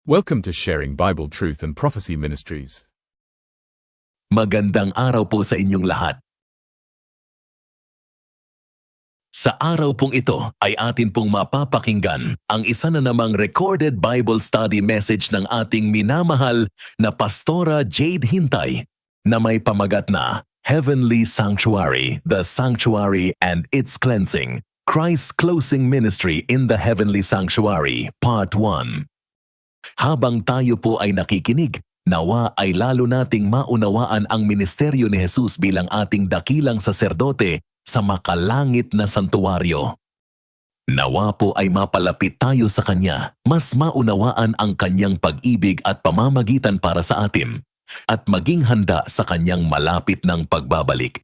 Welcome to Sharing Bible Truth and Prophecy Ministries. Magandang araw po sa inyong lahat. Sa araw pong ito ay atin pong mapapakinggan ang isa na namang recorded Bible study message ng ating minamahal na Pastora Jade Hintay na may pamagat na Heavenly Sanctuary, the Sanctuary and its Cleansing, Christ's Closing Ministry in the Heavenly Sanctuary, Part 1. Habang tayo po ay nakikinig, nawa ay lalo nating maunawaan ang ministeryo ni Jesus bilang ating dakilang saserdote sa makalangit na santuwaryo. Nawa po ay mapalapit tayo sa Kanya, mas maunawaan ang Kanyang pag-ibig at pamamagitan para sa atin, at maging handa sa Kanyang malapit ng pagbabalik.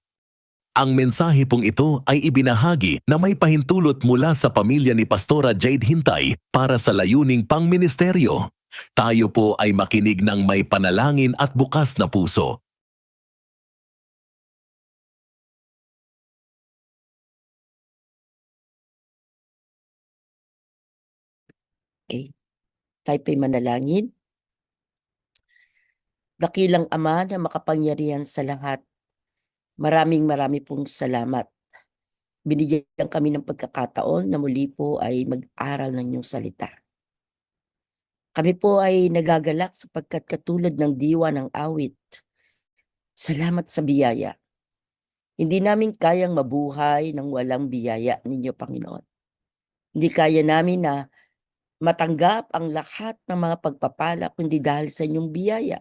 Ang mensahe pong ito ay ibinahagi na may pahintulot mula sa pamilya ni Pastora Jade Hintay para sa layuning pangministeryo. Tayo po ay makinig ng may panalangin at bukas na puso. Okay. Tayo po'y manalangin. Dakilang Ama na makapangyarihan sa lahat, marami pong salamat. Binigyan kami ng pagkakataon na muli po ay mag-aral ng iyong salita. Kami po ay nagagalak sapagkat katulad ng diwa ng awit. Salamat sa biyaya. Hindi namin kayang mabuhay ng walang biyaya ninyo, Panginoon. Hindi kaya namin na matanggap ang lahat ng mga pagpapala kundi dahil sa inyong biyaya.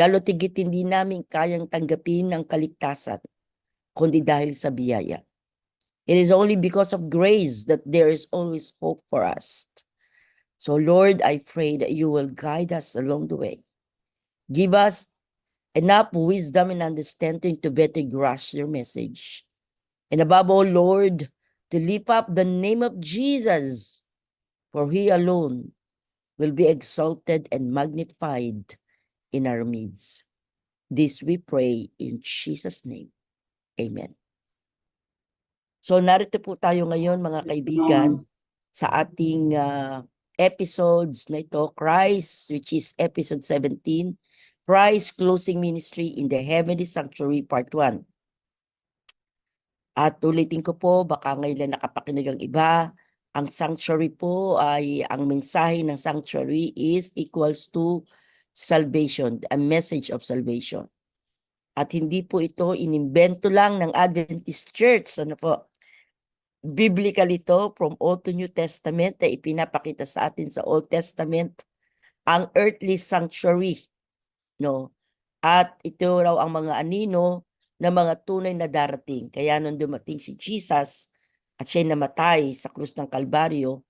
Lalo tigit hindi namin kayang tanggapin ang kaligtasan kundi dahil sa biyaya. It is only because of grace that there is always hope for us. So Lord, I pray that you will guide us along the way. Give us enough wisdom and understanding to better grasp your message. And above all, Lord, to lift up the name of Jesus, for He alone will be exalted and magnified in our midst. This we pray in Jesus' name. Amen. So narito po tayo ngayon mga kaibigan sa ating episodes na ito, Christ, which is episode 17, Christ Closing Ministry in the Heavenly Sanctuary Part 1. At ulitin ko po, baka ngayon lang nakapakinig ang iba, ang sanctuary po ay, ang mensahe ng sanctuary is equals to salvation, a message of salvation. At hindi po ito inimbento lang ng Adventist Church, ano po, biblical ito from Old to New Testament na ipinapakita sa atin sa Old Testament ang earthly sanctuary, no? At ito raw ang mga anino na mga tunay na darating. Kaya nung dumating si Jesus at siya'y namatay sa krus ng Kalbaryo,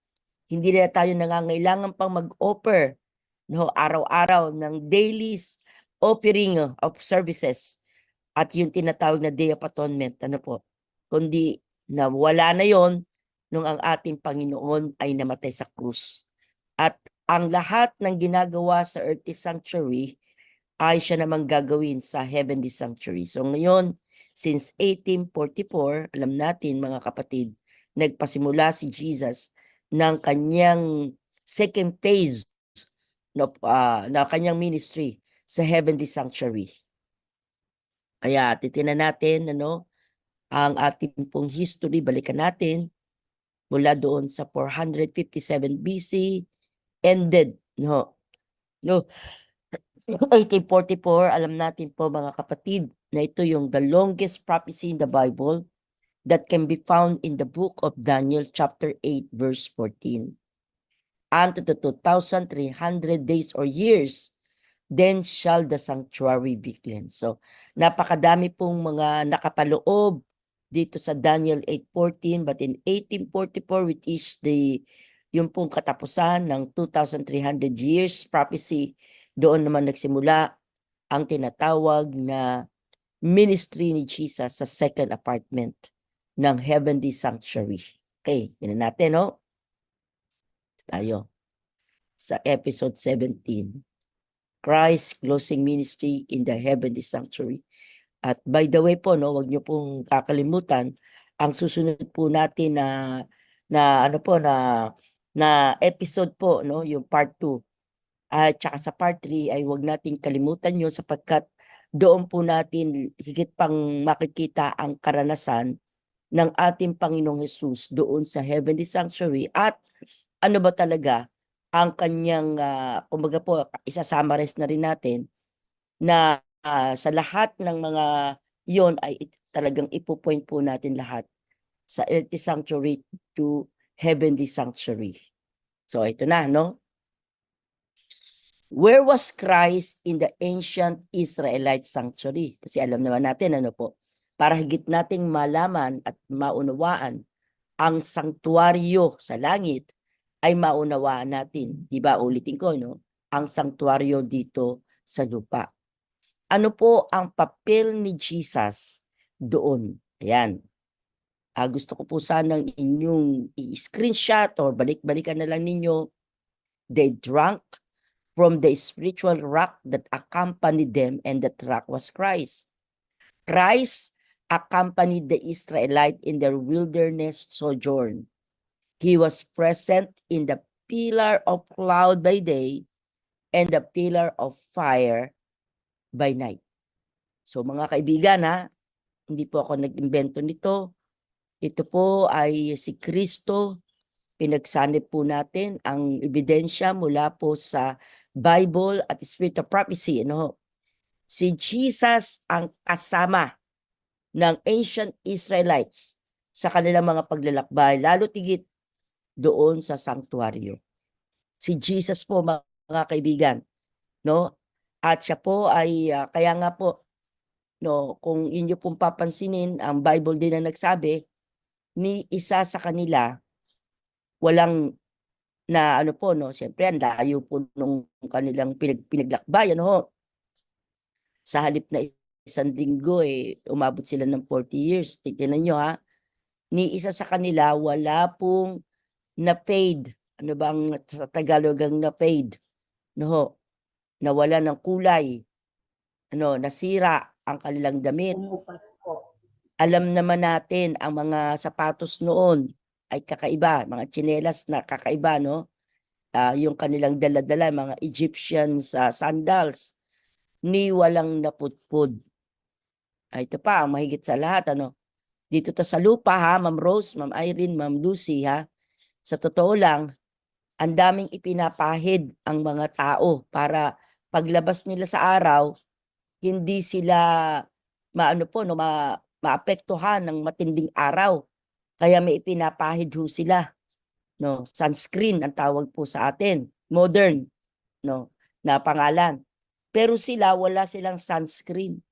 hindi na tayo nangangailangan pang mag-offer, no, araw-araw ng daily offering of services at yung tinatawag na Day of Atonement, ano po, kundi na wala na yon nung ang ating Panginoon ay namatay sa krus. At ang lahat ng ginagawa sa earthly sanctuary ay siya namang gagawin sa heavenly sanctuary. So ngayon, since 1844, alam natin mga kapatid, nagpasimula si Jesus ng kanyang second phase na kanyang ministry sa heavenly sanctuary. Kaya titinan natin ang ating pong history, balikan natin mula doon sa 457 BC, ended 1844. Alam natin po mga kapatid na ito yung the longest prophecy in the Bible that can be found in the book of Daniel chapter 8 verse 14. Unto the 2,300 days or years, then shall the sanctuary be cleansed. So napakadami pong mga nakapaloob dito sa Daniel 8:14, but in 1844, which is yung pong katapusan ng 2,300 years prophecy, doon naman nagsimula ang tinatawag na ministry ni Jesus sa second apartment ng heavenly sanctuary. Okay, yun natin, no? Tayo sa episode 17, Christ Closing Ministry in the Heavenly Sanctuary. At by the way po, wag niyo pong kakalimutan, ang susunod po natin na episode po, yung part 2 At saka sa part 3 ay huwag nating kalimutan yun sapagkat doon po natin higit pang makikita ang karanasan ng ating Panginoong Hesus doon sa Heavenly Sanctuary at ano ba talaga ang kanyang, kumbaga po isa-summarize na rin natin na sa lahat ng mga yon ay talagang ipo-point po natin lahat sa earthly sanctuary to heavenly sanctuary. So ito na, no? Where was Christ in the ancient Israelite sanctuary? Kasi alam naman natin ano po, para higit nating malaman at maunawaan ang sanktuaryo sa langit ay maunawaan natin, di ba ulitin ko, no? Ang sanktuaryo dito sa lupa. Ano po ang papel ni Jesus doon? Ayan. Gusto ko po sanang inyong i-screenshot or balik-balikan na lang ninyo. They drank from the spiritual rock that accompanied them, and that rock was Christ. Christ accompanied the Israelite in their wilderness sojourn. He was present in the pillar of cloud by day and the pillar of fire by night. So mga kaibigan, hindi po ako nag-imbento nito. Ito po ay si Kristo. Pinagsanib po natin ang ebidensya mula po sa Bible at Spirit of Prophecy. Ano? Si Jesus ang kasama ng ancient Israelites sa kanilang mga paglalakbay, lalo tigit doon sa sanctuaryo. Si Jesus po mga kaibigan, no? At siya po ay kaya nga po, no, kung inyo pong papansinin, ang Bible din na nagsabi ni isa sa kanila walang na ano po, no, siyempre ang layo po nung kanilang pinaglakbayan, no? Sa halip na isang linggo, umabot sila ng 40 years. Tignan nyo ni isa sa kanila wala pong na-fade. Ano ba ang sa Tagalog ang na-fade? No, nawala ng kulay. Ano, nasira ang kanilang damit. Alam naman natin ang mga sapatos noon ay kakaiba, mga tsinelas na kakaiba, no? Yung kanilang dala-dala, mga Egyptian sandals, ni walang naputpud. Ito pa, ang mahigit sa lahat, ano? Dito ta sa lupa, Ma'am Rose, Ma'am Irene, Ma'am Lucy, sa totoo lang, ang daming ipinapahid ang mga tao para paglabas nila sa araw, hindi sila maano po, no, maapektuhan ng matinding araw. Kaya may ipinapahid ho sila, no, sunscreen ang tawag po sa atin, modern, no, na pangalan. Pero sila wala silang sunscreen.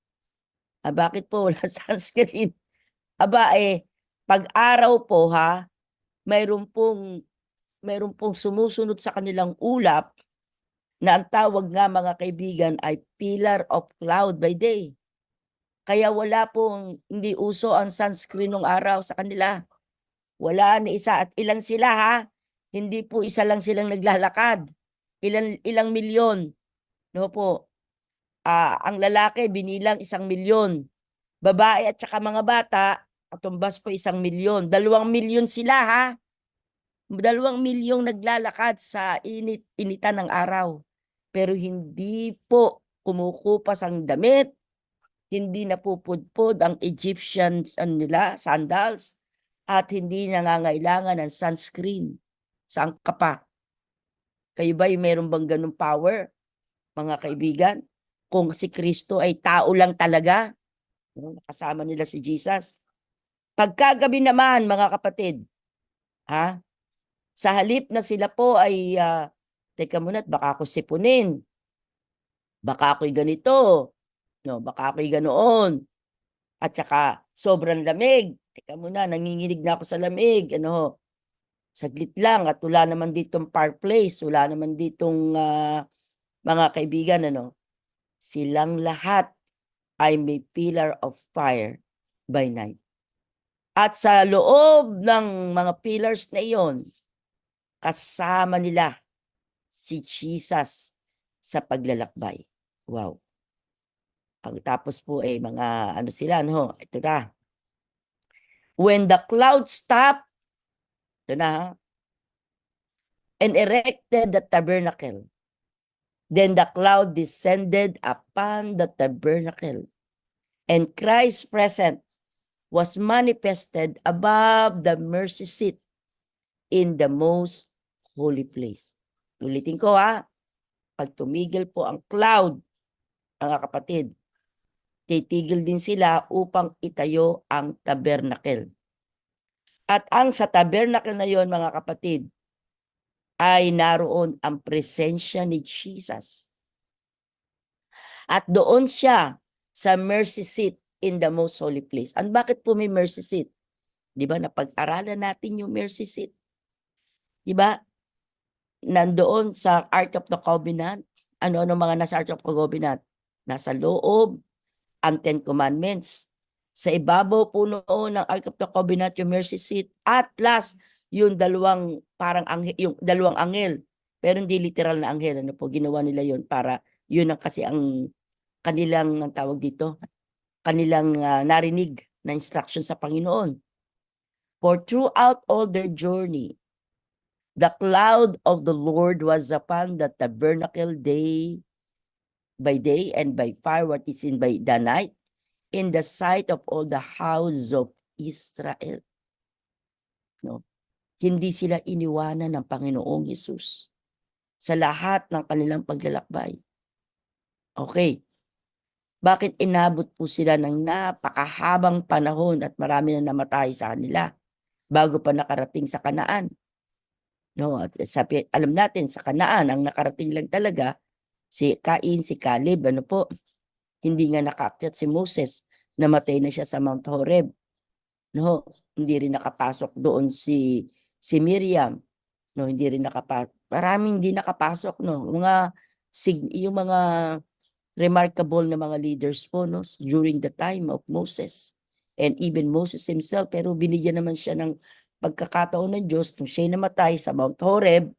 Bakit po wala sunscreen? Pag araw po mayroon pong sumusunod sa kanilang ulap na ang tawag nga mga kaibigan ay pillar of cloud by day. Kaya wala pong, hindi uso ang sunscreen ng araw sa kanila. Wala ni isa. At ilan sila Hindi po isa lang silang naglalakad. Ilang milyon. No po. Ang lalaki binilang 1,000,000. Babae at saka mga bata, katumbas po 1,000,000. 2,000,000 sila 2,000,000 naglalakad sa initan ng araw. Pero hindi po kumukupas ang damit, hindi napupudpod ang Egyptian nila, sandals, at hindi nangangailangan ng sunscreen. Saan ka pa? Kayo ba meron bang ganung power, mga kaibigan? Kung si Kristo ay tao lang talaga, kasama nila si Jesus. Pagkagabi naman, mga kapatid, sa halip na sila po ay, teka muna, baka ako sipunin. Baka ako'y ganito. No, baka ako'y ganoon. At saka sobrang lamig. Teka muna, nanginginig na ako sa lamig. Saglit lang at wala naman ditong fireplace, wala naman ditong mga kaibigan, silang lahat ay may pillar of fire by night. At sa loob ng mga pillars na iyon, kasama nila si Jesus sa paglalakbay. Wow. Tapos po mga ano sila, ito na. When the cloud stopped, ito na, and erected the tabernacle. Then the cloud descended upon the tabernacle, and Christ's presence was manifested above the mercy seat in the most holy place. Ulitin ko pag tumigil po ang cloud, mga kapatid, titigil din sila upang itayo ang tabernacle. At ang sa tabernacle na yon, mga kapatid, ay naroon ang presensya ni Jesus. At doon siya sa mercy seat in the most holy place. Bakit po may mercy seat? Di ba napag-aralan natin yung mercy seat? Di ba? Nandoon sa Ark of the Covenant. Ano mga nasa Ark of the Covenant? Nasa loob, ang Ten Commandments. Sa ibabaw po noon ng Ark of the Covenant, yung mercy seat, at plus yung dalawang yung dalawang anghel. Pero hindi literal na anghel. Ano po, ginawa nila yon para yun ang kasi ang kanilang, ang tawag dito, kanilang narinig na instruction sa Panginoon. For throughout all their journey, the cloud of the Lord was upon the tabernacle day by day, and by fire what is in by the night, in the sight of all the house of Israel. No? Hindi sila iniwanan ng Panginoong Hesus sa lahat ng kanilang paglalakbay. Okay. Bakit inabot po sila ng napakahabang panahon at marami na namatay sa kanila bago pa nakarating sa Kanaan? No, at alam natin sa Kanaan ang nakarating lang talaga si Cain, si Caleb, ano po? Hindi nga nakaakyat si Moses, namatay na siya sa Mount Horeb. No, hindi rin nakapasok doon si Miriam. No, hindi rin nakapasok. Maraming hindi nakapasok, no. Yung mga remarkable na mga leaders po, no, during the time of Moses. And even Moses himself, pero binigyan naman siya ng pagkakataon ng Diyos nung siya'y namatay sa Mount Horeb,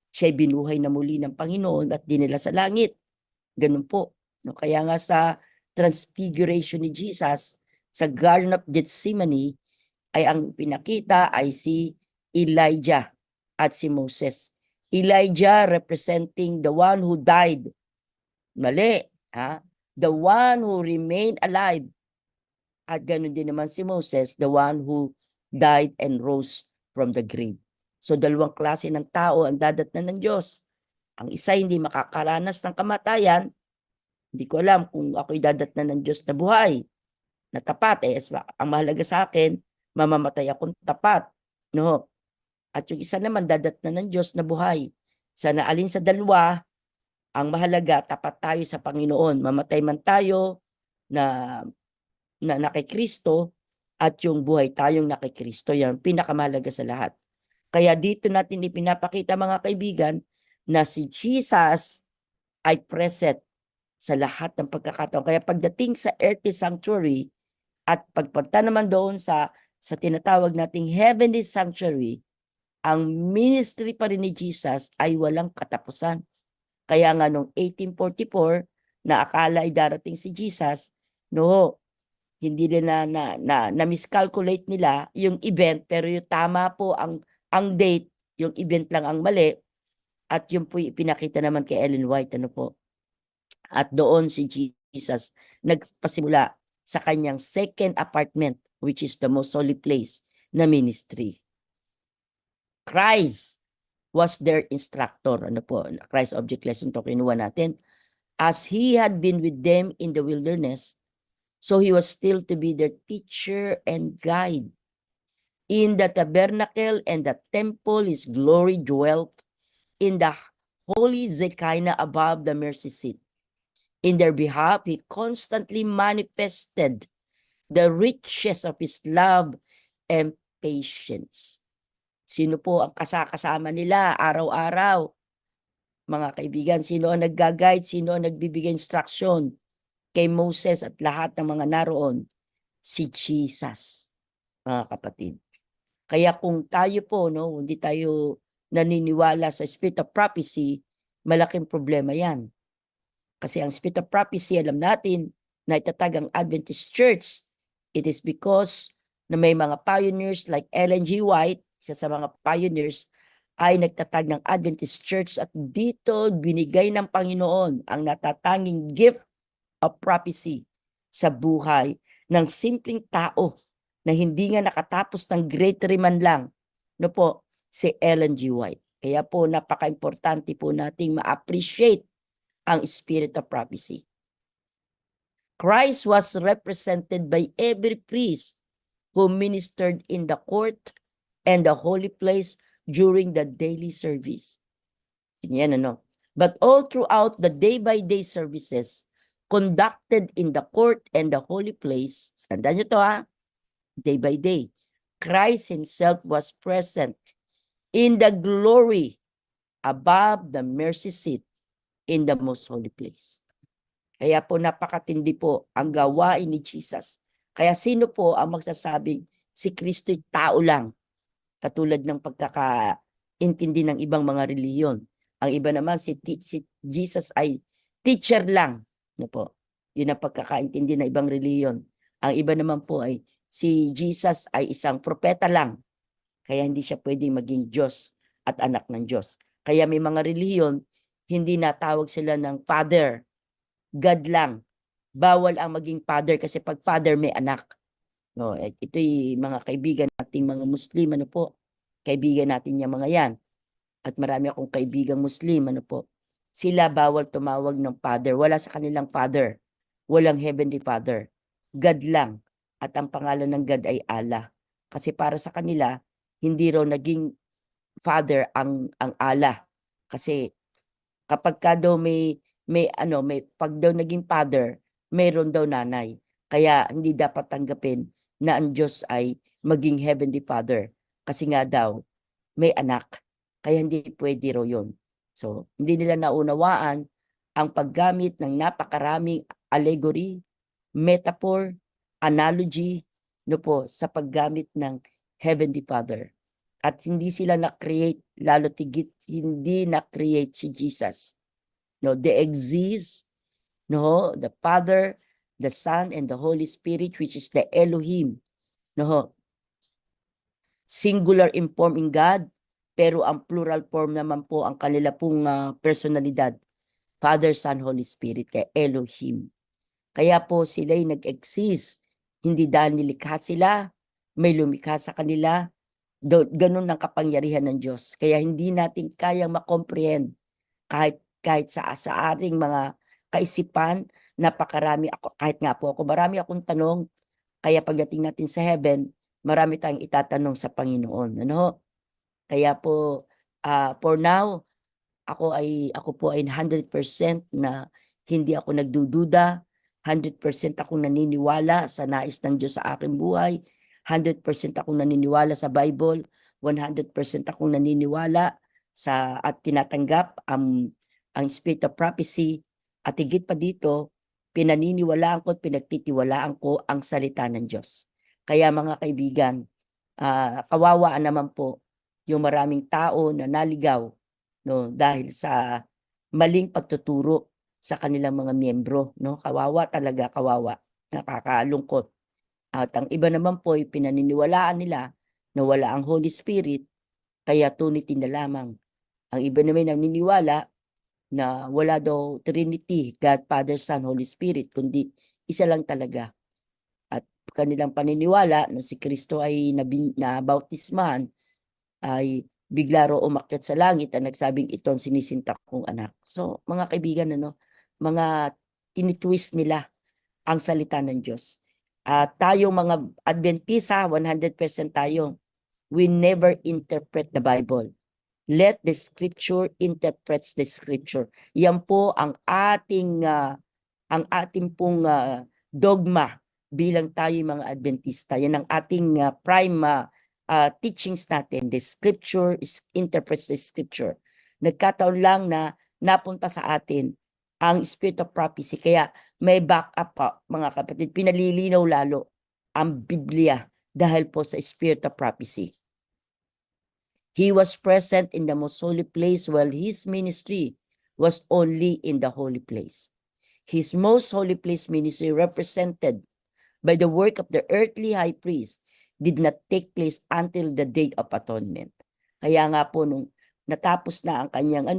siya'y binuhay na muli ng Panginoon at dinala sa langit. Ganun po. No, kaya nga sa transfiguration ni Jesus, sa Garden of Gethsemane, ay ang pinakita ay si Elijah at si Moses. Elijah representing the one who died. Mali. The one who remained alive. At ganun din naman si Moses, the one who died and rose from the grave. So dalawang klase ng tao ang dadatnan ng Diyos. Ang isa hindi makakaranas ng kamatayan. Hindi ko alam kung ako'y dadatnan ng Diyos na buhay, na tapat. Ang mahalaga sa akin, mamamatay akong tapat. No? At yung isa naman, dadatnan ng Diyos na buhay. Sana alin sa dalawa, ang mahalaga, tapat tayo sa Panginoon. Mamatay man tayo na kay Kristo, at yung buhay tayong na kay Kristo. Yan, pinakamahalaga sa lahat. Kaya dito natin ipinapakita, mga kaibigan, na si Jesus ay present sa lahat ng pagkakataon. Kaya pagdating sa earthly sanctuary at pagpunta naman doon sa tinatawag nating heavenly sanctuary, ang ministry pa rin ni Jesus ay walang katapusan. Kaya nga noong 1844, na akala ay darating si Jesus, no, hindi nila na miscalculate nila yung event, pero yung tama po ang date, yung event lang ang mali, at yung po ipinakita naman kay Ellen White, ano po. At doon si Jesus nagpasimula sa kanyang second apartment, which is the most holy place na ministry. Christ was their instructor. Ano po? Christ object lesson to kinuha natin. As he had been with them in the wilderness, so he was still to be their teacher and guide. In the tabernacle and the temple, his glory dwelt. In the holy Shekinah above the mercy seat. In their behalf, he constantly manifested the riches of his love and patience. Sino po ang kasama nila araw-araw? Mga kaibigan, sino ang nag-guide, sino ang nagbibigay instruction kay Moses at lahat ng mga naroon? Si Jesus, mga kapatid. Kaya kung tayo po, no, hindi tayo naniniwala sa spirit of prophecy, malaking problema yan. Kasi ang spirit of prophecy, alam natin, na itatag ang Adventist Church, it is because na may mga pioneers like Ellen G. White, isa sa mga pioneers, ay nagtatag ng Adventist Church at dito binigay ng Panginoon ang natatanging gift of prophecy sa buhay ng simpleng tao na hindi nga nakatapos ng grade 3 man lang, no po, si Ellen G. White. Kaya po napaka-importante po nating ma-appreciate ang spirit of prophecy. Christ was represented by every priest who ministered in the court and the holy place during the daily service. Yan ano. But all throughout the day-by-day services conducted in the court and the holy place, tandaan nyo to day by day, Christ himself was present in the glory above the mercy seat in the most holy place. Kaya po napakatindi po ang gawain ni Jesus. Kaya sino po ang magsasabing si Kristo'y tao lang? Katulad ng pagkakaintindi ng ibang mga reliyon. Ang iba naman si Jesus ay teacher lang. No po? Yun ang pagkakaintindi ng ibang reliyon. Ang iba naman po ay si Jesus ay isang propeta lang. Kaya hindi siya pwedeng maging Diyos at anak ng Diyos. Kaya may mga reliyon, hindi natawag sila ng Father, God lang. Bawal ang maging father kasi pag father may anak. No, ito'y mga kaibigan nating mga Muslim, ano po? Kaibigan natin yung mga yan. At marami akong kaibigang Muslim, ano po? Sila bawal tumawag ng father. Wala sa kanilang father. Walang heavenly father. God lang. At ang pangalan ng God ay Allah. Kasi para sa kanila, hindi raw naging father ang Allah. Kasi kapag ka daw may pag daw naging father, mayroon daw nanay. Kaya hindi dapat tanggapin na ang Diyos ay maging heavenly father. Kasi nga daw, may anak. Kaya hindi pwede raw yun. So, hindi nila naunawaan ang paggamit ng napakaraming allegory, metaphor, analogy, no po, sa paggamit ng heavenly father. At hindi sila na-create, lalo tigit, hindi na-create si Jesus. No, they exist, no, the Father, the Son, and the Holy Spirit, which is the Elohim. No, singular in form in God, pero ang plural form naman po ang kanila pong personalidad. Father, Son, Holy Spirit, kaya Elohim. Kaya po sila'y nag-exist, hindi dahil nilikha sila, may lumikha sa kanila, ganun ang kapangyarihan ng Diyos. Kaya hindi natin kayang makomprehend kahit sa ating mga kaisipan, napakarami ako, kahit nga po ako, marami akong tanong, kaya pagdating natin sa heaven, marami tayong itatanong sa Panginoon. Ano? Kaya po, for now, ako po ay 100% na hindi ako nagdududa, 100% akong naniniwala sa nais ng Diyos sa aking buhay, 100% akong naniniwala sa Bible, 100% akong naniniwala at tinatanggap ang spirit of prophecy, at higit pa dito, pinaniniwalaan ko at pinagtitiwalaan ko ang salita ng Diyos. Kaya mga kaibigan, kawawaan naman po yung maraming tao na naligaw, no, dahil sa maling pagtuturo sa kanilang mga miyembro, no? Kawawa talaga, kawawa. Nakakalungkot. At ang iba naman po ay pinaniniwalaan nila na wala ang Holy Spirit, kaya tunitin na lamang. Ang iba naman naniniwala na wala daw Trinity, God, Father, Son, Holy Spirit, kundi isa lang talaga. At kanilang paniniwala, no, si Kristo ay nabautismahan, ay bigla raw umakyat sa langit at nagsabing, ito ang sinisinta kong anak. So, mga kaibigan, mga tinitwist nila ang salita ng Diyos. Tayong mga Adventista, 100% tayo, we never interpret the Bible. Let the Scripture interprets the Scripture. Yan po ang ating pong dogma bilang tayo mga Adventista. Yan ang ating prime teachings natin. The Scripture interprets the Scripture. Nagkataon lang na napunta sa atin ang spirit of prophecy. Kaya may backup pa, mga kapatid. Pinalilinaw lalo ang Biblia dahil po sa spirit of prophecy. He was present in the most holy place while his ministry was only in the holy place. His most holy place ministry, represented by the work of the earthly high priest, did not take place until the day of atonement. Kaya nga po nung natapos na ang kanyang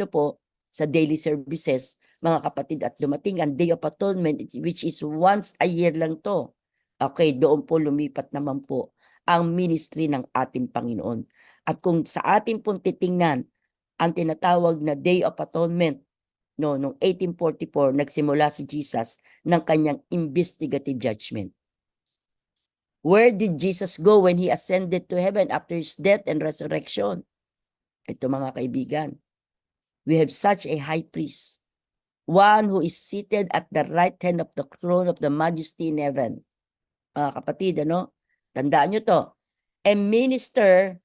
sa daily services, mga kapatid, at dumating ang Day of Atonement, which is once a year lang to. Okay, doon po lumipat naman po ang ministry ng ating Panginoon. At kung sa ating pong titingnan, ang tinatawag na Day of Atonement, noong 1844, nagsimula si Jesus ng kanyang investigative judgment. Where did Jesus go when he ascended to heaven after his death and resurrection? Ito mga kaibigan, we have such a high priest, one who is seated at the right hand of the throne of the majesty in heaven. Mga kapatid, tandaan nyo to, a minister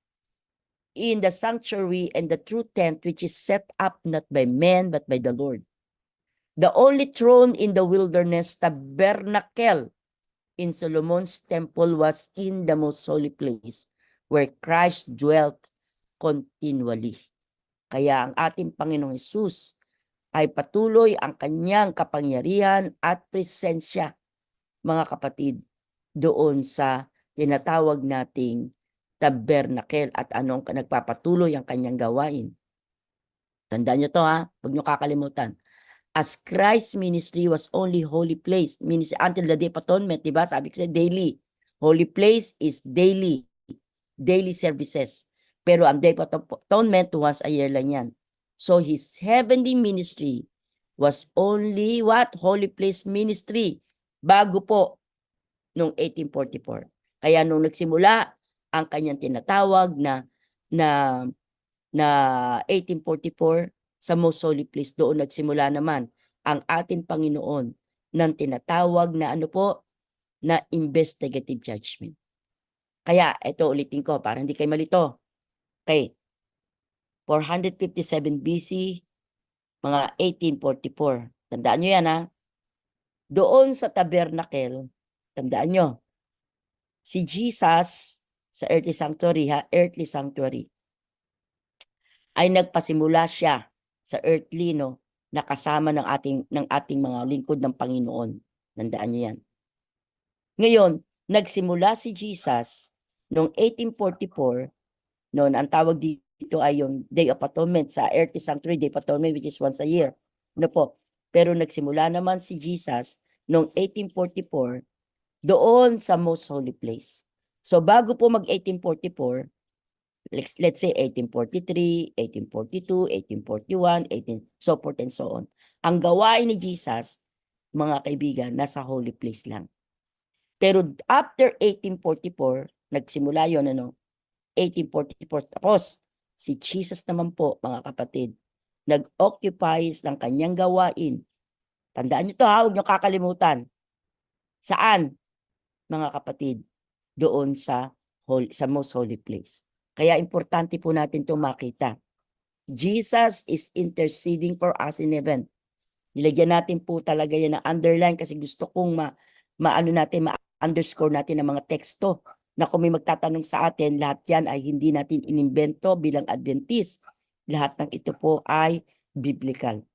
in the sanctuary and the true tent which is set up not by men but by the Lord. The only throne in the wilderness tabernacle in Solomon's temple was in the most holy place where Christ dwelt continually. Kaya ang ating Panginoong Hesus ay patuloy ang kanyang kapangyarihan at presensya, mga kapatid, doon sa tinatawag nating tabernacle at anong nagpapatuloy ang kanyang gawain. Tandaan nyo to huwag nyo kakalimutan. As Christ's ministry was only holy place, ministry until the Day of Atonement, diba? Sabi ko daily. Holy place is daily services. Pero ang Day of Atonement, once a year lang yan. So his heavenly ministry was only what? Holy place ministry. Bago po noong 1844. Kaya nung nagsimula ang kanyang tinatawag na 1844, sa most holy place, doon nagsimula naman ang ating Panginoon ng tinatawag na na investigative judgment. Kaya ito ulitin ko para hindi kayo malito. Okay. 457 BC, mga 1844. Tandaan nyo yan Doon sa tabernacle, tandaan nyo, si Jesus sa earthly sanctuary, ay nagpasimula siya sa earthly na kasama ng ating mga lingkod ng Panginoon. Tandaan niyo yan. Ngayon, nagsimula si Jesus noong 1844, noon ang tawag dito ay yung Day of Atonement sa earthly sanctuary, Day of Atonement, which is once a year. Pero nagsimula naman si Jesus noong 1844 doon sa most holy place. So bago po mag-1844, let's say 1843, 1842, 1841, so forth and so on. Ang gawain ni Jesus, mga kaibigan, nasa holy place lang. Pero after 1844, nagsimula yun, 1844, tapos si Jesus naman po, mga kapatid, nag-occupies ng kanyang gawain. Tandaan nyo to huwag nyo kakalimutan. Saan, mga kapatid? Doon sa most holy place. Kaya importante po natin itong makita. Jesus is interceding for us in heaven. Nilagyan natin po talaga yan ng underline kasi gusto kong ma-underscore natin ang mga teksto na kung may magtatanong sa atin, lahat yan ay hindi natin inimbento bilang Adventist. Lahat ng ito po ay biblical.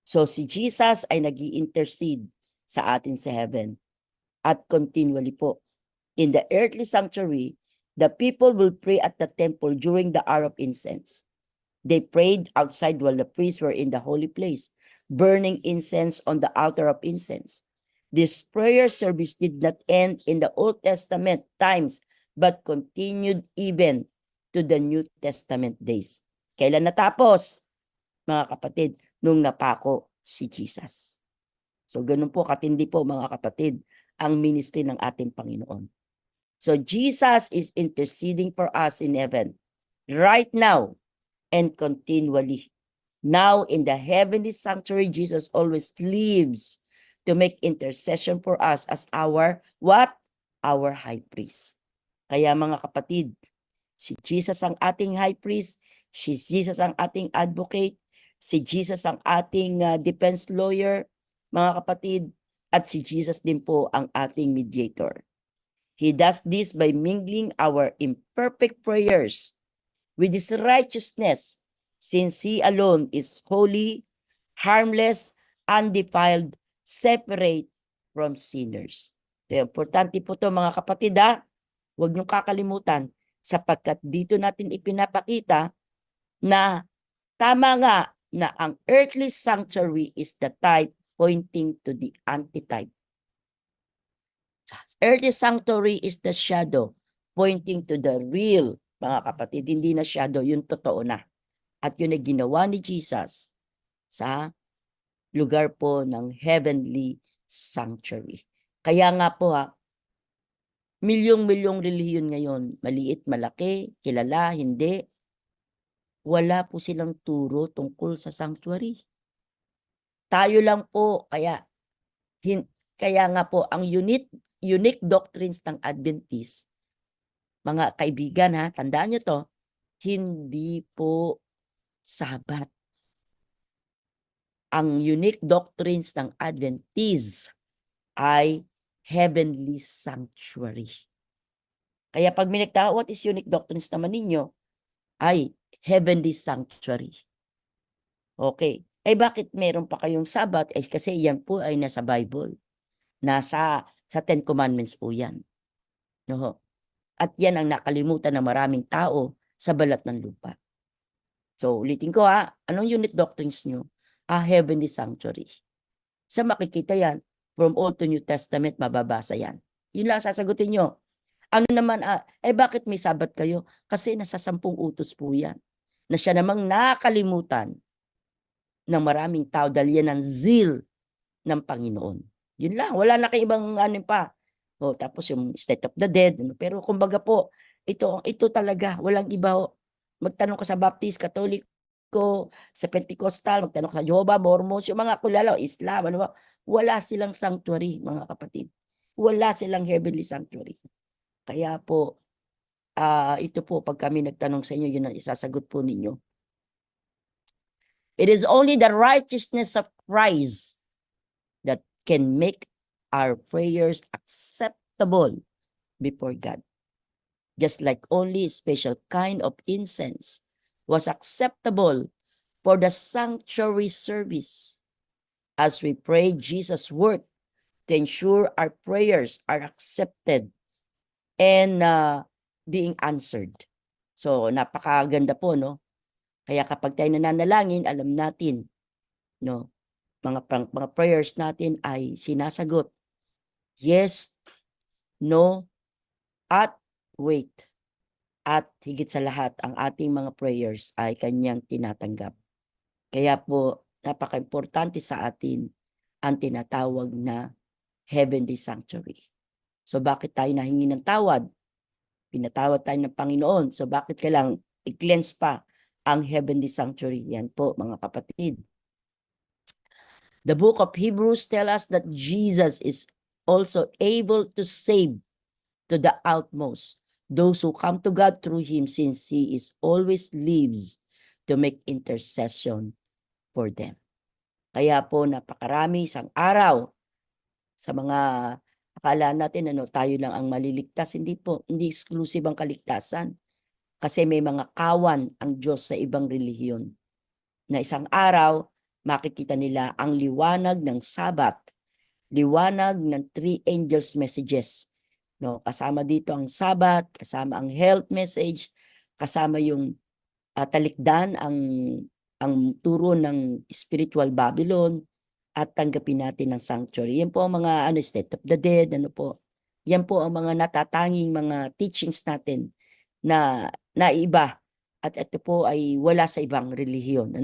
So si Jesus ay nag-i-intercede sa atin sa heaven at continually po. In the earthly sanctuary, the people will pray at the temple during the hour of incense. They prayed outside while the priests were in the holy place, burning incense on the altar of incense. This prayer service did not end in the Old Testament times, but continued even to the New Testament days. Kailan natapos, mga kapatid? Nung napako si Jesus. So ganun po katindi po, mga kapatid, ang ministry ng ating Panginoon. So Jesus is interceding for us in heaven right now and continually. Now in the heavenly sanctuary, Jesus always lives to make intercession for us as our what? Our high priest. Kaya mga kapatid, si Jesus ang ating high priest, si Jesus ang ating advocate, si Jesus ang ating defense lawyer, mga kapatid, at si Jesus din po ang ating mediator. He does this by mingling our imperfect prayers with His righteousness, since He alone is holy, harmless, undefiled, separate from sinners. Kaya importante po ito, mga kapatid, huwag niyong kakalimutan, sapagkat dito natin ipinapakita na tama nga na ang earthly sanctuary is the type pointing to the antitype. Earthly sanctuary is the shadow pointing to the real, mga kapatid. Hindi na shadow, yung totoo na. At yun ay ginawa ni Jesus sa lugar po ng heavenly sanctuary. Kaya nga po milyong-milyong relihiyon ngayon, maliit, malaki, kilala, hindi, wala po silang turo tungkol sa sanctuary. Tayo lang po, kaya nga po ang unique doctrines ng Adventist, mga kaibigan tandaan nyo to, hindi po Sabat. Ang unique doctrines ng Adventist ay heavenly sanctuary. Kaya pag may nagtao, what is unique doctrines naman ninyo? Ay heavenly sanctuary. Okay. Bakit meron pa kayong Sabat? Kasi yan po ay nasa Bible. Sa Ten Commandments po yan. No? At yan ang nakalimutan ng maraming tao sa balat ng lupa. So, ulitin ko anong unit doctrines nyo? Heavenly sanctuary. Sa makikita yan, from Old to New Testament, mababasa yan. Yun lang sasagutin nyo. Ano naman, bakit may Sabat kayo? Kasi nasa 10 utos po yan. Na siya namang nakalimutan ng maraming tao dahil yan ang zeal ng Panginoon. Yun lang, wala na kayong ibang pa. Tapos yung state of the dead. Pero kumbaga po, ito talaga, walang iba. Magtanong ka sa Baptist, Katoliko, sa Pentecostal, magtanong ka sa Jehovah, Mormons, yung mga kulala, Islam, wala silang sanctuary, mga kapatid. Wala silang heavenly sanctuary. Kaya po, ito po, pag kami nagtanong sa inyo, yun ang isasagot po ninyo. It is only the righteousness of Christ that can make our prayers acceptable before God. Just like only a special kind of incense was acceptable for the sanctuary service. As we pray Jesus' work to ensure our prayers are accepted and being answered. So, napakaganda po, no? Kaya kapag tayo nananalangin, alam natin, no, mga prayers natin ay sinasagot. Yes, no, at wait. At higit sa lahat, ang ating mga prayers ay kanyang tinatanggap. Kaya po, napaka-importante sa atin ang tinatawag na heavenly sanctuary. So bakit tayo nahingi ng tawad? Pinatawad tayo ng Panginoon. So bakit kailangang i-cleanse pa ang heavenly sanctuary? Yan po, mga kapatid. The book of Hebrews tells us that Jesus is also able to save to the outmost those who come to God through Him, since He is always lives to make intercession for them. Kaya po napakarami isang araw sa mga akala natin tayo lang ang maliligtas. Hindi po, hindi exclusive ang kaligtasan. Kasi may mga kawan ang Diyos sa ibang relihiyon. Na isang araw, makikita nila ang liwanag ng Sabat, liwanag ng 3 angels messages. No, kasama dito ang Sabat, kasama ang health message, kasama yung talikdan, ang turo ng spiritual Babylon, at tanggapin natin ang sanctuary. Yan po ang mga state of the dead, Yan po ang mga natatanging mga teachings natin na naiba, at ito po ay wala sa ibang relihiyon.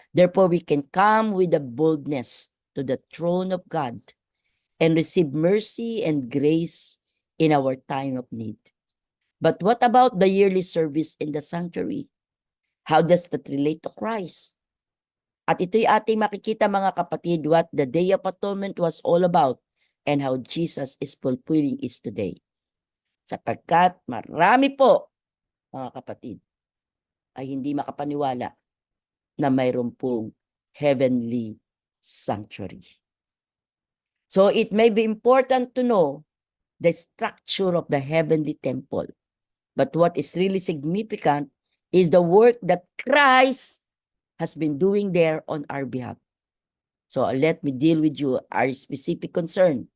Therefore, we can come with a boldness to the throne of God and receive mercy and grace in our time of need. But what about the yearly service in the sanctuary? How does that relate to Christ? At ito'y ating makikita, mga kapatid, what the Day of Atonement was all about and how Jesus is fulfilling it today. Sapagkat marami po, mga kapatid, ay hindi makapaniwala na mayroon pong heavenly sanctuary. So it may be important to know the structure of the heavenly temple. But what is really significant is the work that Christ has been doing there on our behalf. So let me deal with you our specific concern.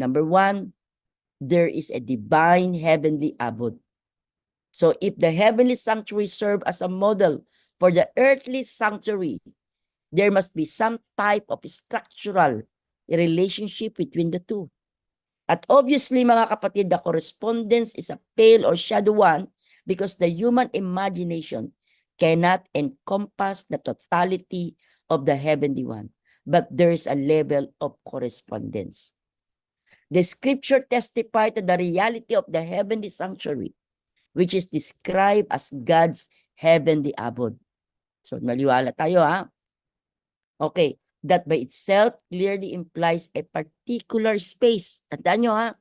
Number 1, there is a divine heavenly abode. So if the heavenly sanctuary served as a model for the earthly sanctuary, there must be some type of structural relationship between the two. At obviously, mga kapatid, the correspondence is a pale or shadow one because the human imagination cannot encompass the totality of the heavenly one, but there is a level of correspondence. The scripture testify to the reality of the heavenly sanctuary, which is described as God's heavenly abode. So, maliwala tayo ha. Okay, that by itself clearly implies a particular space. Tandaan nyo ha,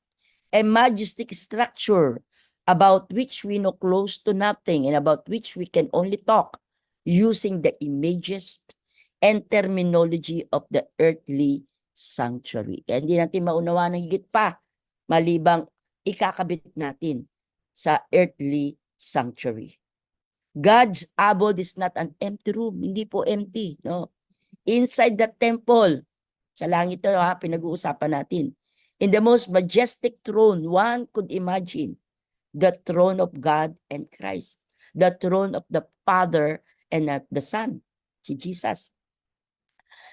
a majestic structure about which we know close to nothing and about which we can only talk using the images and terminology of the earthly sanctuary. Kaya hindi natin maunawaan ng higit pa malibang ikakabit natin sa earthly sanctuary. God's abode is not an empty room. Hindi po empty. No? Inside the temple, sa langit ito ha, pinag-uusapan natin. In the most majestic throne, one could imagine the throne of God and Christ, the throne of the Father and the Son, si Jesus.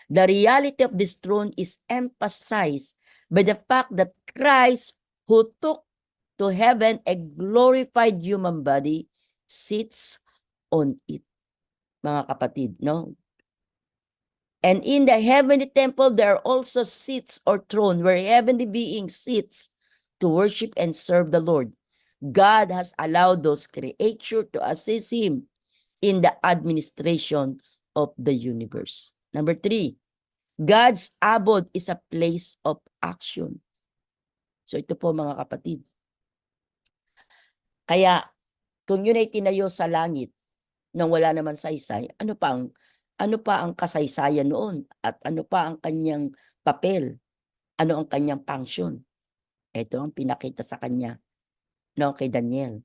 The reality of this throne is emphasized by the fact that Christ, who took to heaven a glorified human body, sits on it. Mga kapatid, no? And in the heavenly temple, there are also seats or throne where heavenly beings sits to worship and serve the Lord. God has allowed those creatures to assist him in the administration of the universe. Number 3, God's abode is a place of action. So ito po mga kapatid. Kaya kung yun ay tinayo sa langit nang wala naman saysay, ano pa ang kasaysayan noon at ano pa ang kanyang papel? Ano ang kanyang function? Ito ang pinakita sa kanya no, kay Daniel.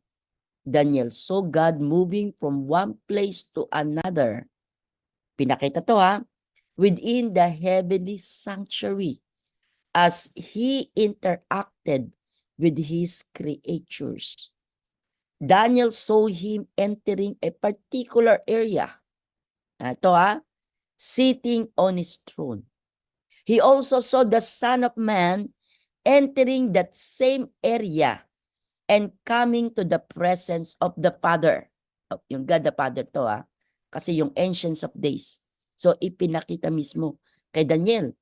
Daniel saw God moving from one place to another. Pinakita to ha, within the heavenly sanctuary as he interacted with his creatures. Daniel saw him entering a particular area. Ito ha, sitting on his throne. He also saw the Son of Man entering that same area and coming to the presence of the Father. Yung God the Father to ha, kasi yung Ancients of Days. So ipinakita mismo kay Daniel.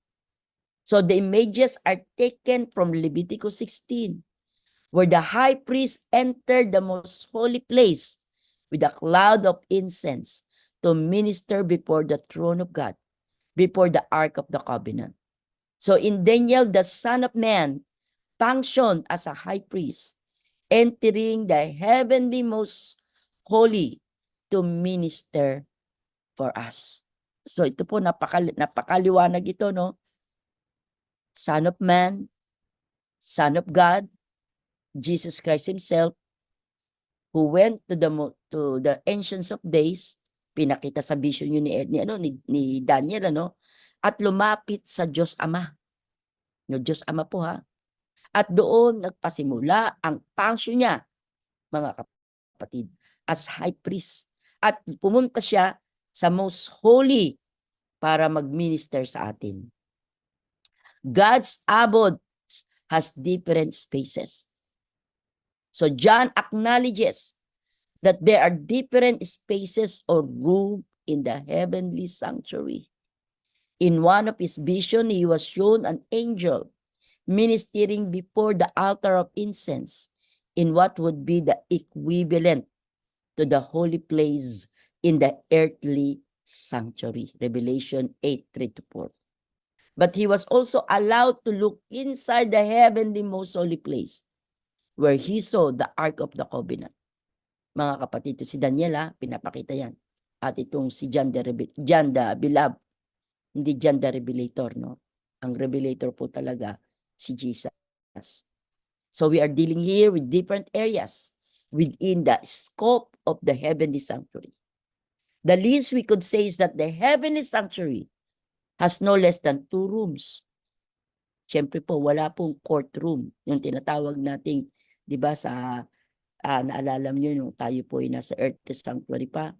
So the images are taken from Leviticus 16, where the high priest entered the most holy place with a cloud of incense to minister before the throne of God, before the Ark of the Covenant. So in Daniel, the Son of Man functioned as a high priest, entering the heavenly most holy to minister for us. So ito po, napakaliwanag ito, no? Son of Man, Son of God, Jesus Christ himself, who went to the Ancients of Days, pinakita sa vision yun ni Daniel, ano? At lumapit sa Diyos Ama. No, Diyos Ama po ha. At doon nagpasimula ang function niya, mga kapatid, as high priest. At pumunta siya sa most holy para mag-minister sa atin. God's abode has different spaces. So John acknowledges that there are different spaces or room in the heavenly sanctuary. In one of his visions, he was shown an angel ministering before the altar of incense in what would be the equivalent to the holy place in the earthly sanctuary. Revelation 8:3-4. But he was also allowed to look inside the heavenly most holy place where he saw the Ark of the Covenant. Mga kapatid, ito si Daniel ha, pinapakita yan. At itong si John the Beloved, hindi John the Revelator, no? Ang Revelator po talaga si Jesus. So we are dealing here with different areas within the scope of the heavenly sanctuary. The least we could say is that the heavenly sanctuary has no less than 2 rooms. Siyempre po, wala pong courtroom, yung tinatawag nating, di ba, sa Naalala niyo nung tayo po ay nasa earthly sanctuary pa.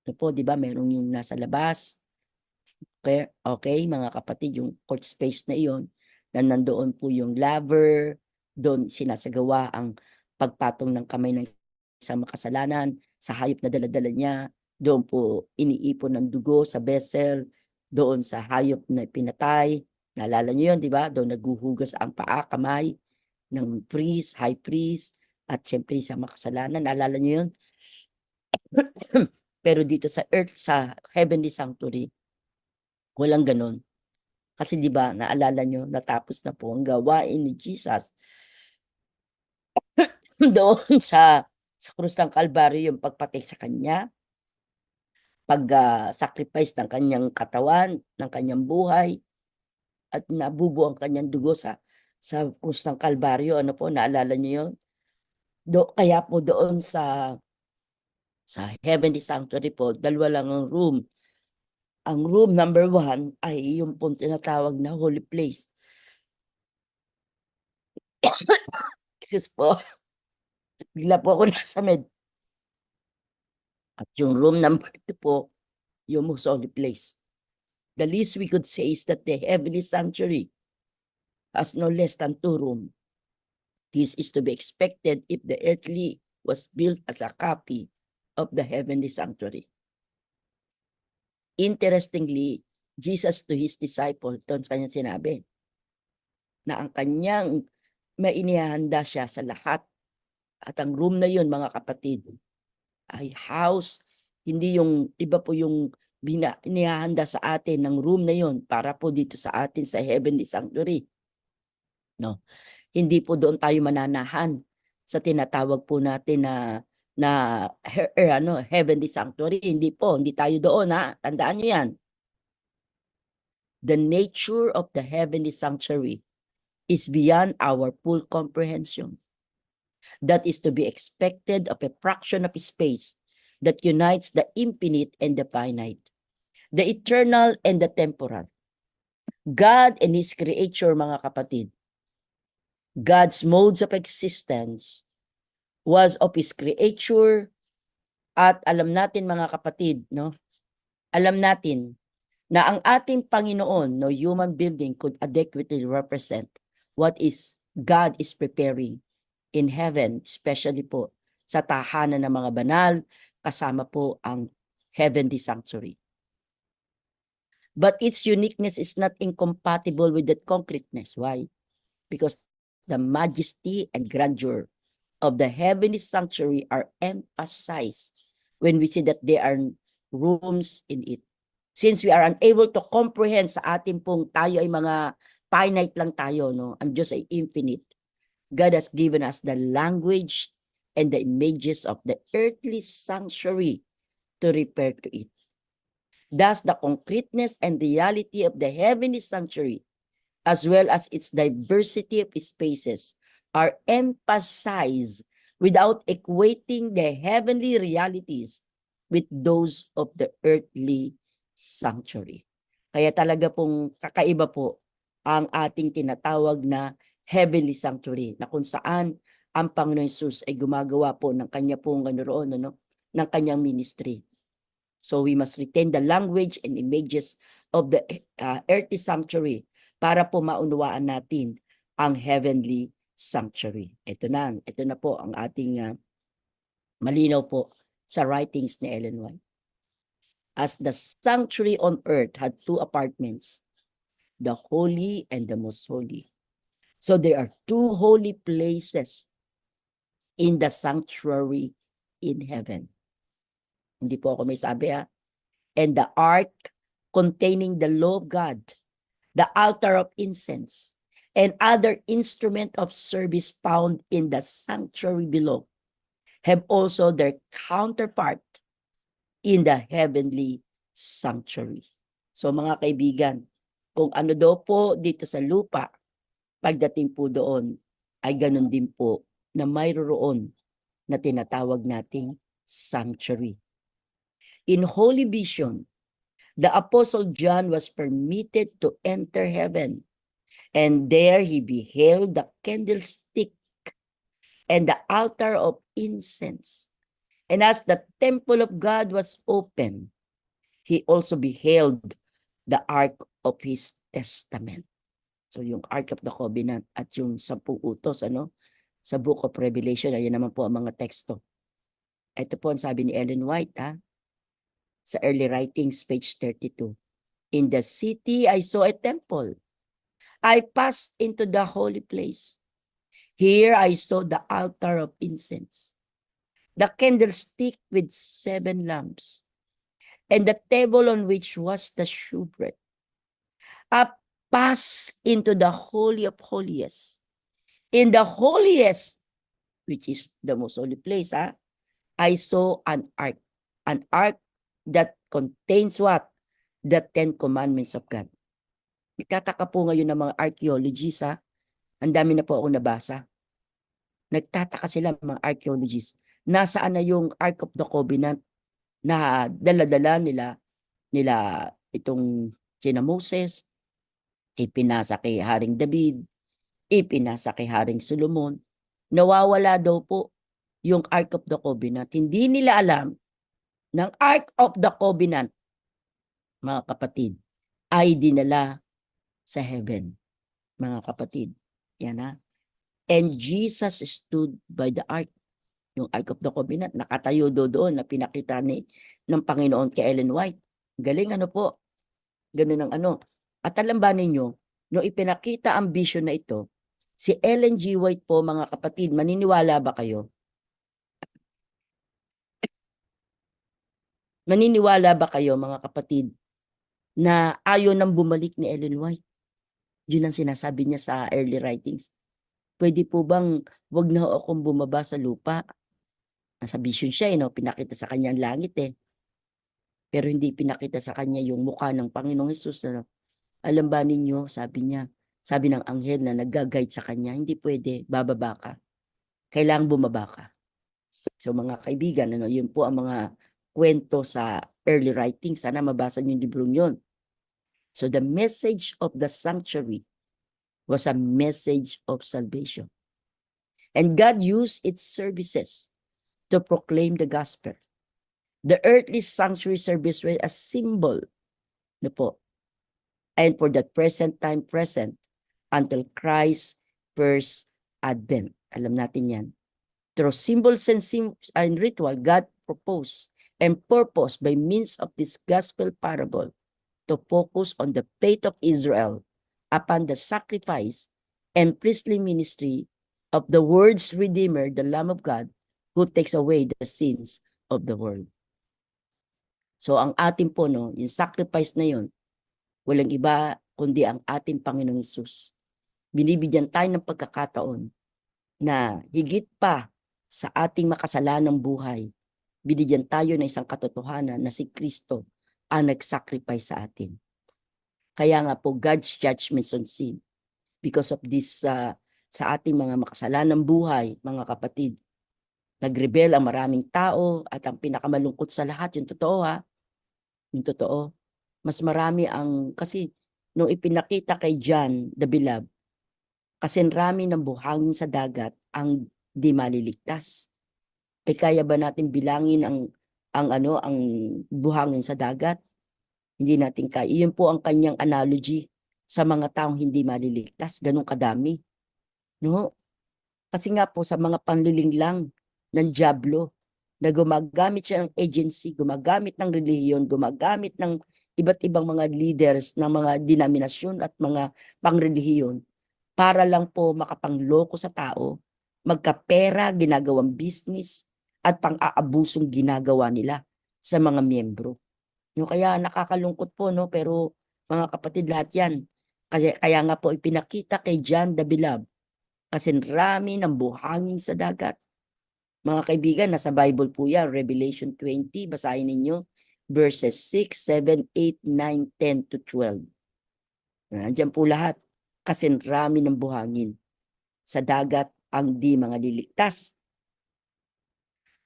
Ito po, di ba, meron yung nasa labas. Okay, mga kapatid, yung court space na iyon, na nandoon po yung laver, doon sinasagawa ang pagpatong ng kamay ng isang makasalanan sa hayop na dala-dala niya. Doon po iniipon ng dugo sa vessel, doon sa hayop na pinatay. Naalala niyo yun, di ba? Doon naguhugas ang paa, kamay ng priest, high priest, at siyempre sa makasalanan. Naalala niyo yun? Pero dito sa earth, sa heavenly sanctuary, walang ganun. Kasi di ba, naalala nyo, natapos na po ang gawain ni Jesus doon sa krus ng Kalbaryo, yung pagpatay sa kanya, pag-sacrifice ng kanyang katawan, ng kanyang buhay, at nabubo ang kanyang dugo sa krus ng Kalbaryo. Ano po, naalala nyo yun? Kaya po doon sa heavenly sanctuary po, dalawa lang ang room. Ang room number 1 ay yung po tinatawag na holy place. Excuse po. Bigla po ako nasa med. At yung room number 2 po, yung most holy place. The least we could say is that the heavenly sanctuary has no less than 2 rooms. This is to be expected if the earthly was built as a copy of the heavenly sanctuary. Interestingly, Jesus to his disciples, doon sa kanyang sinabi, na ang kanyang mainihanda siya sa lahat. At ang room na yun, mga kapatid, ay house, hindi yung iba po yung inihahanda sa atin ng room na yun para po dito sa atin sa heavenly sanctuary. No? Hindi po doon tayo mananahan sa tinatawag po natin na heavenly sanctuary. Hindi po, hindi tayo doon, ha. Tandaan niyo yan. The nature of the heavenly sanctuary is beyond our full comprehension. That is to be expected of a fraction of space that unites the infinite and the finite, the eternal and the temporal. God and His creature, mga kapatid, God's modes of existence was of His creature, at alam natin, mga kapatid, no? Alam natin na ang ating Panginoon, no, human building could adequately represent what is God is preparing in heaven, especially po sa tahanan ng mga banal, kasama po ang heavenly sanctuary. But its uniqueness is not incompatible with that concreteness. Why? Because the majesty and grandeur of the heavenly sanctuary are emphasized when we see that there are rooms in it. Since we are unable to comprehend sa atin pong tayo ay mga finite lang tayo, no? Ang Diyos ay infinite. God has given us the language and the images of the earthly sanctuary to refer to it. Thus, the concreteness and reality of the heavenly sanctuary, as well as its diversity of spaces, are emphasized without equating the heavenly realities with those of the earthly sanctuary. Kaya talaga pong kakaiba po ang ating tinatawag na heavenly sanctuary, na kung saan ang Panginoon Jesus ay gumagawa po ng kanya pong ng kanyang ministry. So we must retain the language and images of the earthly sanctuary para po maunawaan natin ang heavenly sanctuary. Ito na po ang ating malinaw po sa writings ni Ellen White. As the sanctuary on earth had 2 apartments, the holy and the most holy. So there are 2 holy places in the sanctuary in heaven. Hindi po ako may sabi, ha. And the ark containing the law of God, the altar of incense, and other instrument of service found in the sanctuary below have also their counterpart in the heavenly sanctuary. So mga kaibigan, kung ano daw po dito sa lupa, pagdating po doon, ay ganun din po na mayroon na tinatawag nating sanctuary. In Holy Vision, the Apostle John was permitted to enter heaven, and there he beheld the candlestick and the altar of incense. And as the temple of God was open, he also beheld the ark of his testament. So yung Ark of the Covenant at yung 10 utos, sa Book of Revelation, ayan naman po ang mga teksto. Ito po ang sabi ni Ellen White, sa Early Writings, page 32. In the city, I saw a temple. I passed into the holy place. Here I saw the altar of incense, the candlestick with 7 lamps, and the table on which was the shewbread. I passed into the Holy of Holies. In the holiest, which is the most holy place, I saw an ark that contains what? The 10 commandments of God. Nagtataka po ngayon ng mga archaeologists, ang dami na po akong nabasa. Nagtataka sila mga archaeologists. Nasaan na yung Ark of the Covenant na dala-dala nila itong kina Moses, ipinasa kay Haring David, ipinasa kay Haring Solomon. Nawawala daw po yung Ark of the Covenant. Hindi nila alam ng Ark of the Covenant, mga kapatid, ay dinala sa heaven, mga kapatid. Yan. And Jesus stood by the ark. Yung Ark of the Covenant, nakatayo doon na pinakita ng Panginoon kay Ellen White. Galing po. Ganun ang At alam ba ninyo, nung ipinakita ang vision na ito, si Ellen G. White po, mga kapatid, maniniwala ba kayo? Maniniwala ba kayo, mga kapatid, na ayaw nang bumalik ni Ellen White? Yun ang sinasabi niya sa early writings. Pwede po bang wag na akong bumaba sa lupa? Nasa vision siya, pinakita sa kanya ang langit Pero hindi pinakita sa kanya yung mukha ng Panginoong Hesus. Alam ba ninyo, sabi ng anghel na nag-guide sa kanya, hindi pwede, bababa ka. Kailangang bumaba ka. So mga kaibigan, yun po ang mga kwento sa early writings. Sana mabasa niyo yung librong yun. So the message of the sanctuary was a message of salvation. And God used its services to proclaim the gospel. The earthly sanctuary service was a symbol and for the present time present until Christ's first advent. Alam natin yan. Through symbols and ritual, God proposed and purposed by means of this gospel parable to focus on the faith of Israel upon the sacrifice and priestly ministry of the world's Redeemer, the Lamb of God, who takes away the sins of the world. So ang atin po, yung sacrifice na yun, walang iba kundi ang ating Panginoong Hesus. Binibigyan tayo ng pagkakataon na higit pa sa ating makasalanang buhay, binigyan tayo ng isang katotohanan na si Kristo ang nag-sacrifice sa atin. Kaya nga po, God's judgments on sin. Because of this, sa ating mga makasalanang buhay, mga kapatid, nagrebel ang maraming tao at ang pinakamalungkot sa lahat, yung totoo yung totoo, mas marami kasi nung ipinakita kay John the Beloved, kasi rami ng buhangin sa dagat ang di maliligtas. Kaya ba natin bilangin ang buhangin sa dagat? Hindi natin kaya. Iyon po ang kanyang analogy sa mga taong hindi maliligtas. Ganun kadami. No? Kasi nga po sa mga panlilinglang ng dyablo na gumagamit siya ng agency, gumagamit ng relihiyon, gumagamit ng iba't ibang mga leaders ng mga denominasyon at mga pangrelihiyon para lang po makapangloko sa tao, magkapera, ginagawang business, at pang-aabusong ginagawa nila sa mga miyembro. Kaya nakakalungkot po, pero mga kapatid, lahat yan. Kaya nga po ipinakita kay John the Beloved, kasi rami ng buhangin sa dagat. Mga kaibigan, nasa Bible po yan, Revelation 20, basahin ninyo, verses 6, 7, 8, 9, 10 to 12. Nandiyan po lahat, kasi rami ng buhangin sa dagat ang di mga liligtas.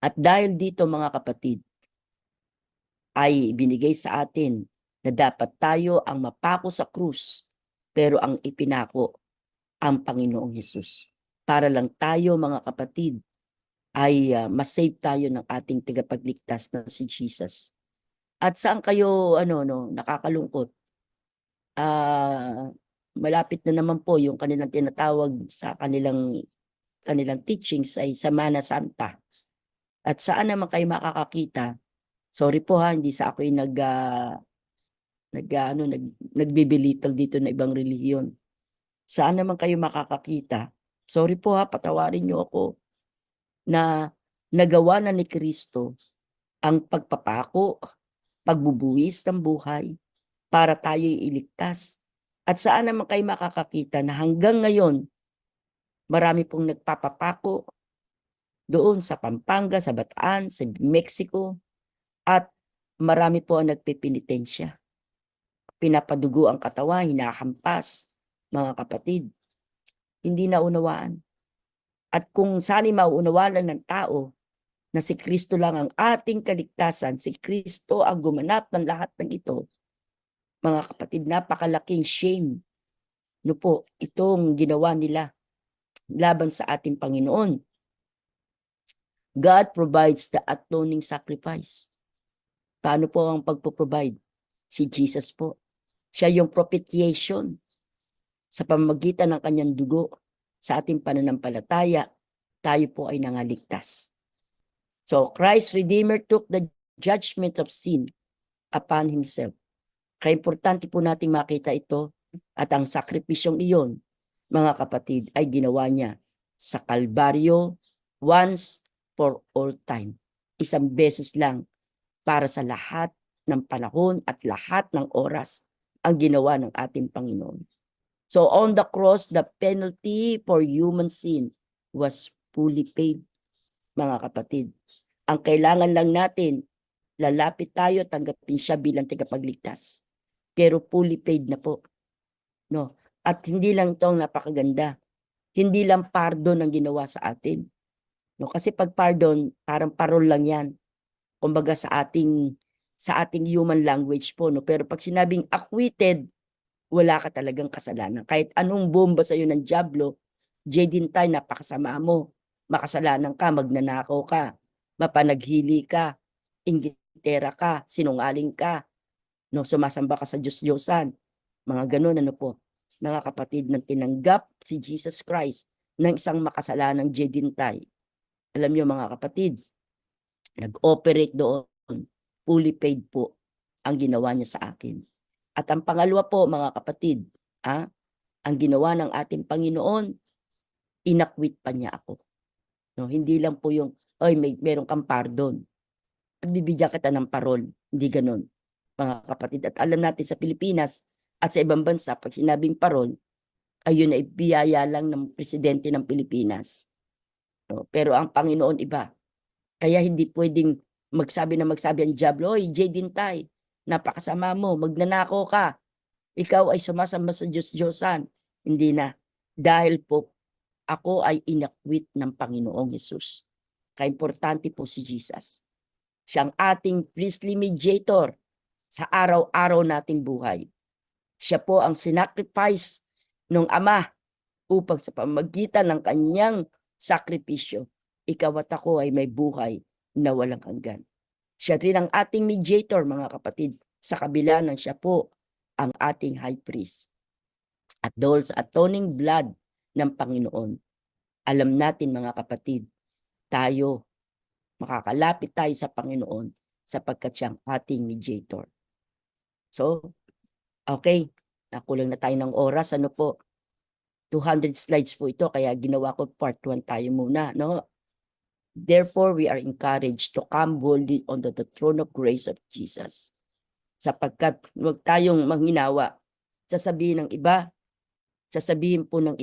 At dahil dito, mga kapatid, ay binigay sa atin na dapat tayo ang mapako sa krus, pero ang ipinako ang Panginoong Hesus. para lang tayo mga kapatid ay masave tayo ng ating tagapagligtas na si Jesus. At saan kayo nakakalungkot? Malapit na naman po yung kanilang tinatawag sa kanilang teachings ay Semana Santa. At saan naman kayo makakakita? Sorry po hindi sa ako'y nagbibilittle dito na ibang relihiyon. Saan naman kayo makakakita? Sorry po patawarin niyo ako na nagawa na ni Kristo ang pagpapako, pagbubuwis ng buhay para tayo'y iligtas. At saan naman kayo makakakita na hanggang ngayon marami pong nagpapapako doon sa Pampanga, sa Bataan, sa Mexico, at marami po ang nagpipinitensya. Pinapadugo ang katawan, hinahampas, mga kapatid. Hindi naunawaan. At kung saan mauunawaan lang ng tao na si Kristo lang ang ating kaligtasan, si Kristo ang gumanap ng lahat ng ito, mga kapatid, napakalaking shame po itong ginawa nila laban sa ating Panginoon. God provides the atoning sacrifice. Paano po ang pagpo-provide? Si Jesus po. Siya yung propitiation sa pamamagitan ng kanyang dugo sa ating pananampalataya, tayo po ay nangaligtas. So, Christ Redeemer took the judgment of sin upon Himself. Kaya importante po nating makita ito at ang sakripisyong iyon, mga kapatid, ay ginawa niya sa Kalbaryo once for all time. Isang beses lang para sa lahat ng panahon at lahat ng oras ang ginawa ng ating Panginoon. So on the cross, the penalty for human sin was fully paid, mga kapatid. Ang kailangan lang natin, lalapit tayo, tanggapin siya bilang tagapagligtas. Pero fully paid na po. No? At hindi lang itong napakaganda. Hindi lang pardon ang ginawa sa atin. No? Kasi pag pardon, parang parol lang yan. Kumbaga sa ating human language po. No? Pero pag sinabing acquitted, wala ka talagang kasalanan. Kahit anong bomba sa iyo ng dyablo, Tayo, napakasama mo. Makasalanan ka, magnanakaw ka, mapanaghili ka, inggitera ka, sinungaling ka, no, sumasamba ka sa Diyos-Diyosan. Mga ganun, po, mga kapatid, nang tinanggap si Jesus Christ ng isang makasalanang Tayo. Alam niyo mga kapatid, nag-operate doon, fully paid po ang ginawa niya sa akin. At ang pangalawa po, mga kapatid, ang ginawa ng ating Panginoon, inakwit pa niya ako. No, hindi lang po yung, meron kang pardon. Bibigyan kita ng parol. Hindi ganun, mga kapatid. At alam natin sa Pilipinas at sa ibang bansa, pag sinabing parol, ayun ay biyaya lang ng presidente ng Pilipinas. No, pero ang Panginoon iba. Kaya hindi pwedeng magsabi ang dyablo, Tay, napakasama mo, magnanakaw ka, ikaw ay sumasamba sa Diyos-Diyosan. Hindi na. Dahil po, ako ay inakwit ng Panginoong Hesus. Kaya importante po si Jesus. Siya ang ating priestly mediator sa araw-araw nating buhay. Siya po ang sinacrifice ng Ama upang sa pamamagitan ng kanyang sakripisyo, ikaw at ako ay may buhay na walang hanggan. Siya rin ang ating mediator, mga kapatid, sa kabila ng siya po ang ating high priest. At dahil sa atoning blood ng Panginoon, alam natin mga kapatid, tayo, makakalapit tayo sa Panginoon sapagkat siyang ating mediator. So, okay, nakulang na tayo ng oras, 200 slides po ito, kaya ginawa ko part 1 tayo muna, no? Therefore, we are encouraged to come boldly onto the throne of grace of Jesus. Sapagkat huwag tayong manghinawa. Sasabihin po ng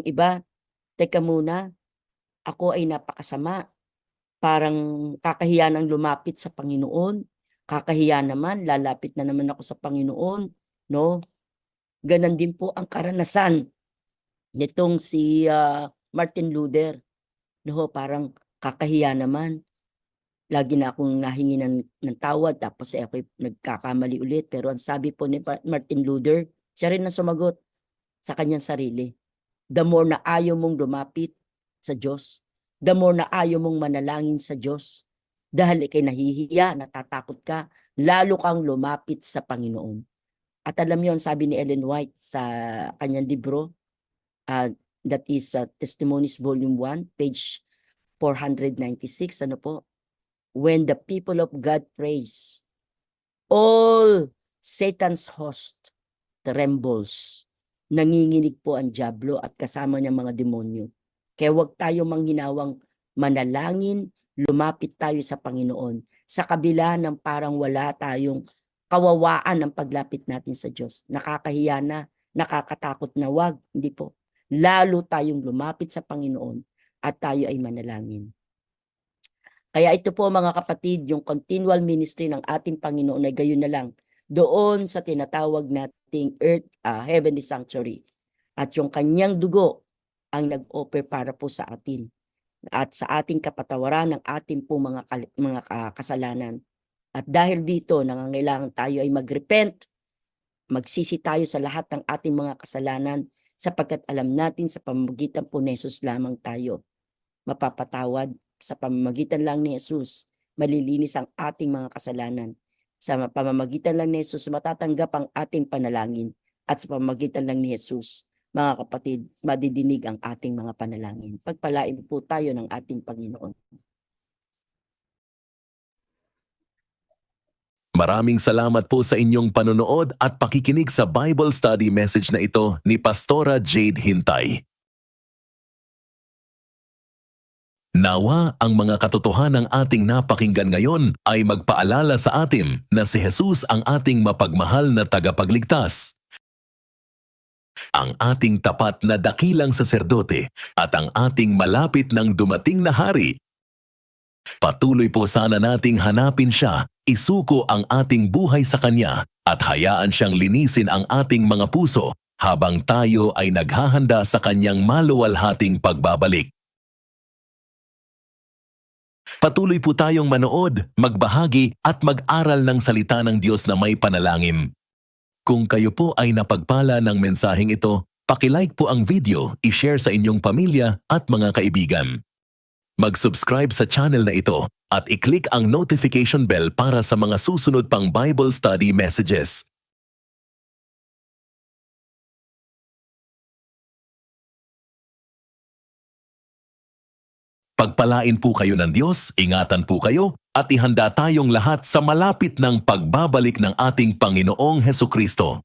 iba, teka muna, ako ay napakasama. Parang kakahiya nang lumapit sa Panginoon. Kakahiya naman, lalapit na naman ako sa Panginoon. No? Ganon din po ang karanasan nitong si Martin Luther. No, parang kakahiya naman. Lagi na akong nahingi ng tawad tapos ako nagkakamali ulit. Pero ang sabi po ni Martin Luther, Siya rin ang sumagot sa kanyang sarili. The more na ayaw mong lumapit sa Diyos, the more na ayaw mong manalangin sa Diyos, dahil ikay nahihiya, natatakot ka, lalo kang lumapit sa Panginoon. At alam niyo, sabi ni Ellen White sa kanyang libro, that is Testimonies Volume 1, page 496, ano po? When the people of God prays, all Satan's host trembles. Nanginginig po ang dyablo at kasama niya mga demonyo. Kaya huwag tayo manghinawang manalangin, lumapit tayo sa Panginoon. Sa kabila ng parang wala tayong kawawaan ng paglapit natin sa Diyos. Nakakahiya na, nakakatakot na, wag, hindi po. Lalo tayong lumapit sa Panginoon at tayo ay manalangin. Kaya ito po mga kapatid, yung continual ministry ng ating Panginoon ay gayon na lang doon sa tinatawag nating heavenly sanctuary. At yung kanyang dugo ang nag-offer para po sa atin at sa ating kapatawaran ng ating po mga kasalanan. At dahil dito, nangangailangan tayo ay mag-repent, magsisi tayo sa lahat ng ating mga kasalanan sapagkat alam natin sa pamamagitan po ni Jesus lamang tayo mapapatawad. Sa pamamagitan lang ni Jesus, malilinis ang ating mga kasalanan. Sa pamamagitan lang ni Jesus, matatanggap ang ating panalangin. At sa pamamagitan lang ni Jesus, mga kapatid, madidinig ang ating mga panalangin. Pagpalain po tayo ng ating Panginoon. Maraming salamat po sa inyong panonood at pakikinig sa Bible study message na ito ni Pastora Jade Hintay. Nawa ang mga katotohanang ating napakinggan ngayon ay magpaalala sa atin na si Jesus ang ating mapagmahal na tagapagligtas, ang ating tapat na dakilang saserdote at ang ating malapit ng dumating na hari. Patuloy po sana nating hanapin siya, isuko ang ating buhay sa Kanya at hayaan siyang linisin ang ating mga puso habang tayo ay naghahanda sa Kanyang maluwalhating pagbabalik. Patuloy po tayong manood, magbahagi at mag-aral ng salita ng Diyos na may panalangin. Kung kayo po ay napagpala ng mensaheng ito, paki-like po ang video, i-share sa inyong pamilya at mga kaibigan. Mag-subscribe sa channel na ito at i-click ang notification bell para sa mga susunod pang Bible study messages. Pagpalain po kayo ng Diyos, ingatan po kayo, at ihanda tayong lahat sa malapit ng pagbabalik ng ating Panginoong Hesukristo.